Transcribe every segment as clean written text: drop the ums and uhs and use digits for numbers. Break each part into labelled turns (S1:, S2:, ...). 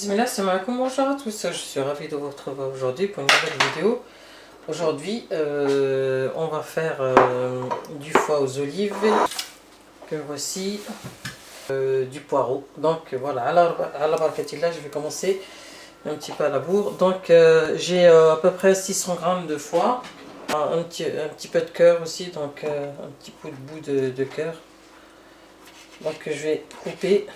S1: Bismillah, salam alaikum, bonjour à tous, je suis ravi de vous retrouver aujourd'hui pour une nouvelle vidéo. Aujourd'hui, on va faire du foie aux olives, que voici, du poireau. Donc voilà, à la barakatillah, je vais commencer un petit peu à la bourre. Donc j'ai à peu près 600 grammes de foie, un petit peu de cœur aussi, donc un petit bout de cœur. Donc je vais couper.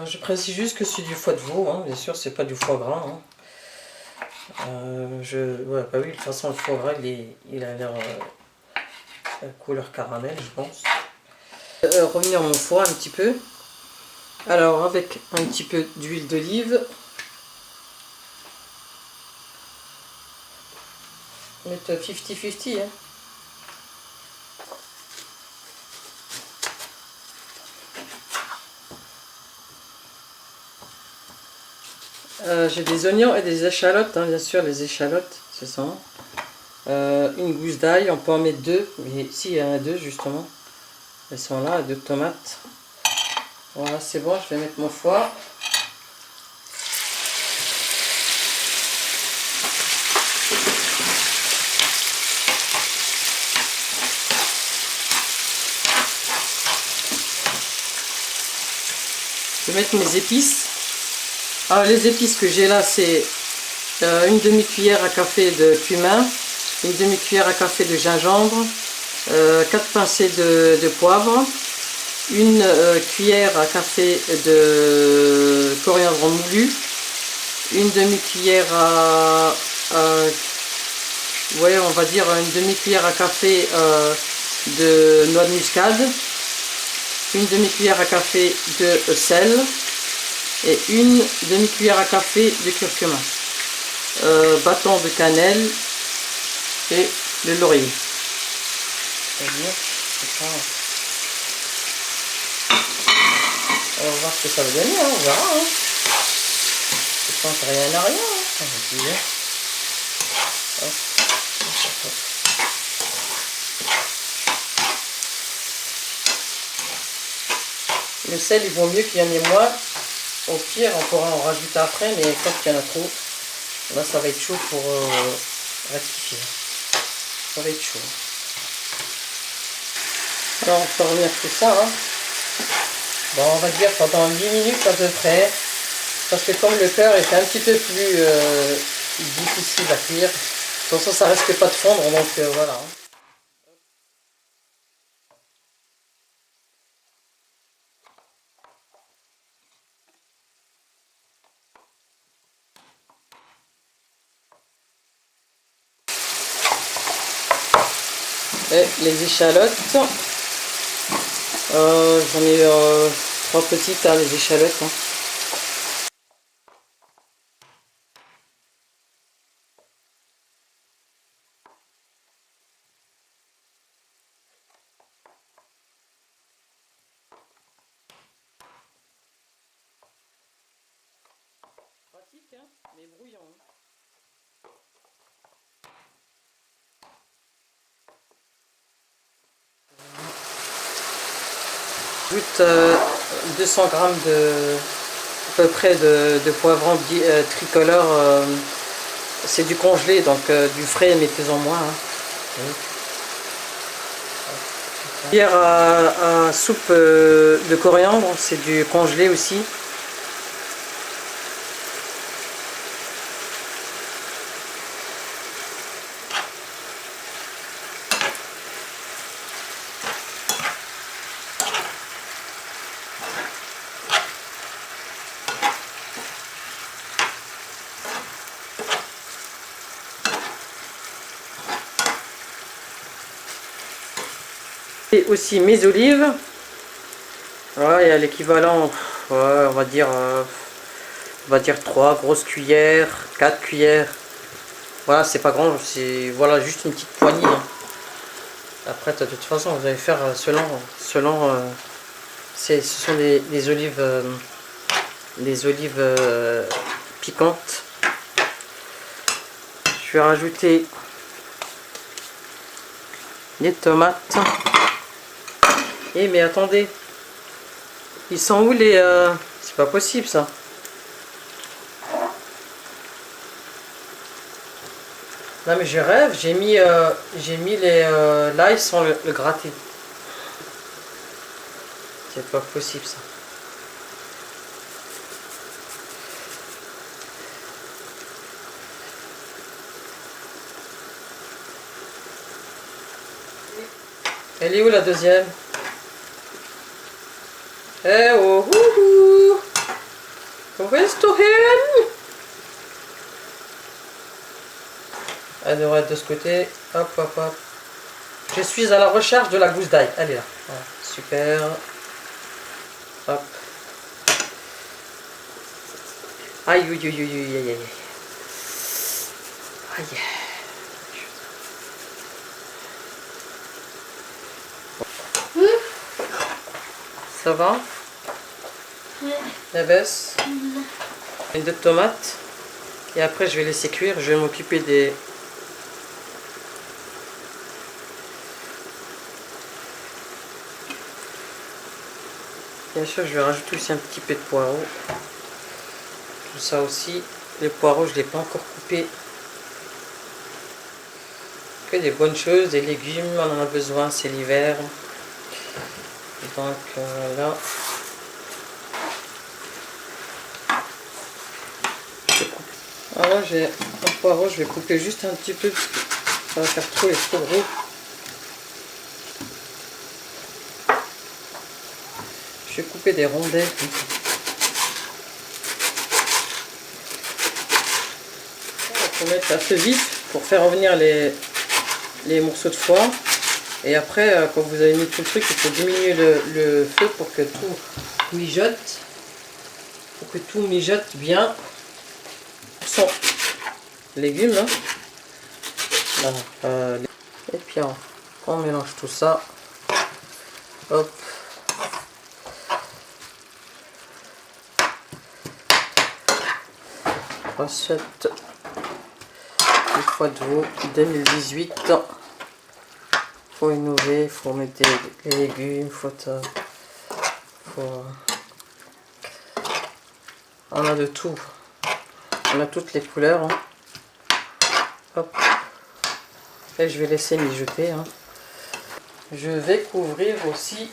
S1: Je précise juste que c'est du foie de veau, hein. Bien sûr, c'est pas du foie gras. Hein. Ouais, bah oui, de toute façon, le foie gras, il a l'air couleur caramel, je pense. Revenir mon foie un petit peu. Alors, avec un petit peu d'huile d'olive. Mettre 50-50, hein. J'ai des oignons et des échalotes, hein, bien sûr, les échalotes, c'est ça. Une gousse d'ail, on peut en mettre deux, mais si, il y en a deux justement. Elles sont là, deux tomates. Voilà, c'est bon, je vais mettre mon foie. Je vais mettre mes épices. Alors les épices que j'ai là, c'est une demi-cuillère à café de cumin, une demi-cuillère à café de gingembre, 4 pincées de poivre, une cuillère à café de coriandre moulu, une demi-cuillère ouais, on va dire une demi-cuillère à café de noix de muscade, une demi-cuillère à café de sel et une demi-cuillère à café de curcuma, bâton de cannelle et le laurier. On va voir ce que ça va donner, hein, on verra. Hein. Je pense rien à rien. Hein. Le sel, il vaut mieux qu'il y en ait moins. Au pire, on pourra en rajouter après, mais quand il y en a trop, là, ça va être chaud pour rectifier. Ça va être chaud. Alors, on peut revenir tout ça. Hein. Bon, on va dire pendant 10 minutes à peu près. Parce que comme le cœur est un petit peu plus difficile à cuire, de toute façon, ça risque pas de fondre, donc voilà. Hein. Et les échalotes, j'en ai 3 petites, hein, les échalotes. Hein. Pratique, hein, mais brouillant. Hein. J'ajoute 200 grammes à peu près de poivron tricolore. C'est du congelé, donc du frais, mais plus en moins. Hein. Cuillère à soupe de coriandre, c'est du congelé aussi. Et aussi mes olives. Voilà, il y a l'équivalent, ouais, on va dire 3 grosses cuillères, 4 cuillères. Voilà, c'est pas grand, c'est voilà, juste une petite poignée. Hein. Après, de toute façon, vous allez faire selon ce sont des olives piquantes. Je vais rajouter des tomates. Mais attendez, ils sont où les... c'est pas possible ça. Non mais je rêve, j'ai mis l'ail sans le gratter. C'est pas possible ça. Elle est où la deuxième? Eh oh, ouhou. Wo willst du hin? Elle devrait être de ce côté. Hop, hop, hop. Je suis à la recherche de la gousse d'ail. Elle est là. Voilà. Super. Hop. Aïe, aïe, aïe, aïe, aïe, aïe. Aïe. Ça va? La baisse. Une de tomates. Et après, je vais laisser cuire. Je vais m'occuper des... Bien sûr, je vais rajouter aussi un petit peu de poireaux. Tout ça aussi. Les poireaux, je ne l'ai pas encore coupé. Que des bonnes choses, des légumes, on en a besoin, c'est l'hiver. Donc là, voilà, j'ai un poireau, je vais couper juste un petit peu parce que ça va faire trop, il est trop gros. Je vais couper des rondelles. Il faut mettre à feu vif pour faire revenir les morceaux de foie. Et après, quand vous avez mis tout le truc, il faut diminuer le feu pour que tout mijote. Pour que tout mijote bien. Son légumes. Hein. Voilà. Et puis on mélange tout ça. Hop. Recette du foie de veau 2018. Faut innover, faut mettre des légumes, on a de tout. On a toutes les couleurs. Hein. Hop. Et je vais laisser mijoter. Hein. Je vais couvrir aussi.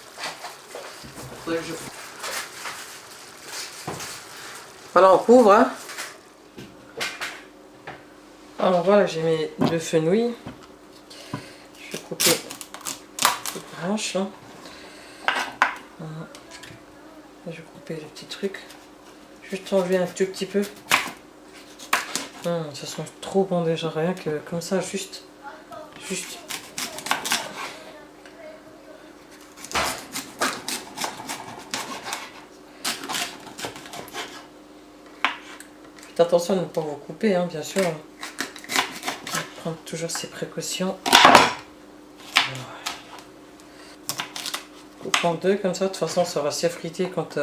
S1: Voilà, on couvre. Hein. Alors voilà, j'ai mes 2 fenouils. Je vais couper les branches. Hein. Voilà. Je vais couper les petits trucs. Juste enlever un tout petit peu. Ça sent trop bon déjà, rien que comme ça, juste. Faites attention de ne pas vous couper, hein, bien sûr. Prendre toujours ses précautions. Coupe en deux comme ça, de toute façon ça va s'effriter quand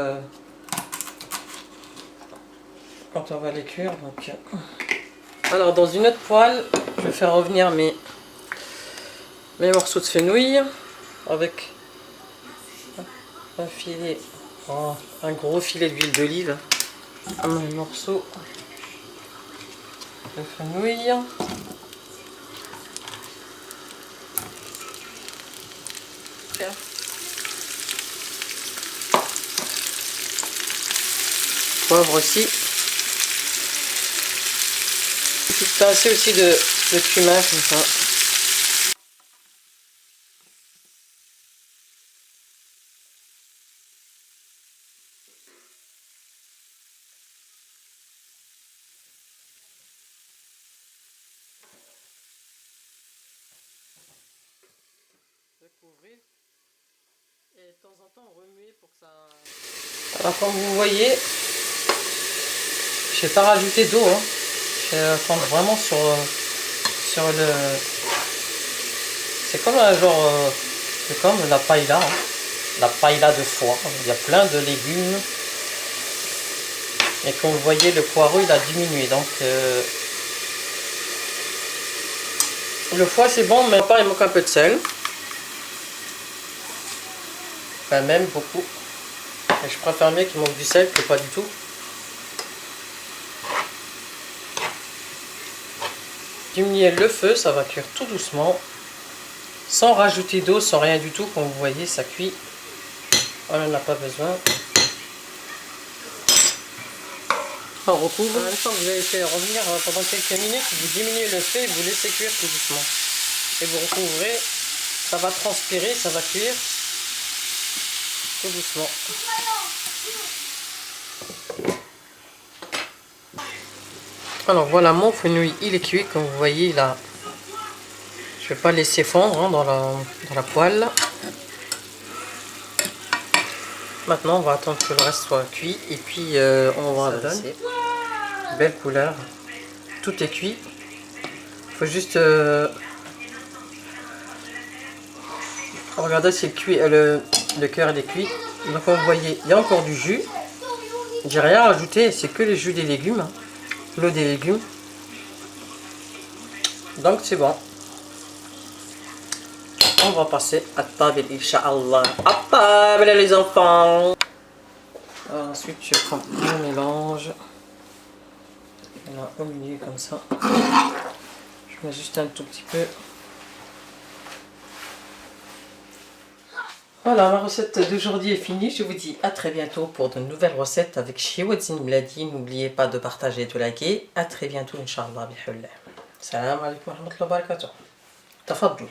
S1: on va les cuire. Donc. Alors dans une autre poêle, je vais faire revenir mes morceaux de fenouil avec un filet, un gros filet d'huile d'olive, un morceau de fenouil. Poivre aussi. Une petite pincée aussi de cumin comme ça. Couvrir et de temps en temps remuer pour que ça... Alors comme vous voyez, je n'ai pas rajouté d'eau, hein. Je vais attendre vraiment sur le... C'est comme un genre... c'est comme la paella, hein. La paella de foie. Il y a plein de légumes. Et comme vous voyez, le poireau il a diminué. Donc le foie c'est bon, mais il manque un peu de sel. Enfin, même beaucoup. Et je préfère mieux qu'il manque du sel que pas du tout. Diminuer le feu, ça va cuire tout doucement. Sans rajouter d'eau, sans rien du tout. Comme vous voyez, ça cuit. On n'en a pas besoin. On recouvre. Une fois que vous avez fait revenir pendant quelques minutes, vous diminuez le feu et vous laissez cuire tout doucement. Et vous recouvrez. Ça va transpirer, ça va cuire tout doucement. Alors voilà, mon fenouil il est cuit, comme vous voyez là. Je vais pas laisser fondre hein, dans la poêle. Maintenant on va attendre que le reste soit cuit et puis on va adresser. Belle couleur, tout est cuit. Il faut juste regarder si le cœur est cuit. Donc comme vous voyez, il y a encore du jus. J'ai rien rajouté, c'est que le jus des légumes, hein. L'eau des légumes. Donc c'est bon. On va passer à table, Inch'Allah. À table les enfants. Alors, ensuite je prends mon mélange. Là, au milieu comme ça. Je mets juste un tout petit peu. Voilà, ma recette d'aujourd'hui est finie. Je vous dis à très bientôt pour de nouvelles recettes avec Chiwadzin Mladi. N'oubliez pas de partager et de liker. À très bientôt, Inch'Allah. Salam alaikum wa rahmatullahi wa barakatuh. Tafadlou.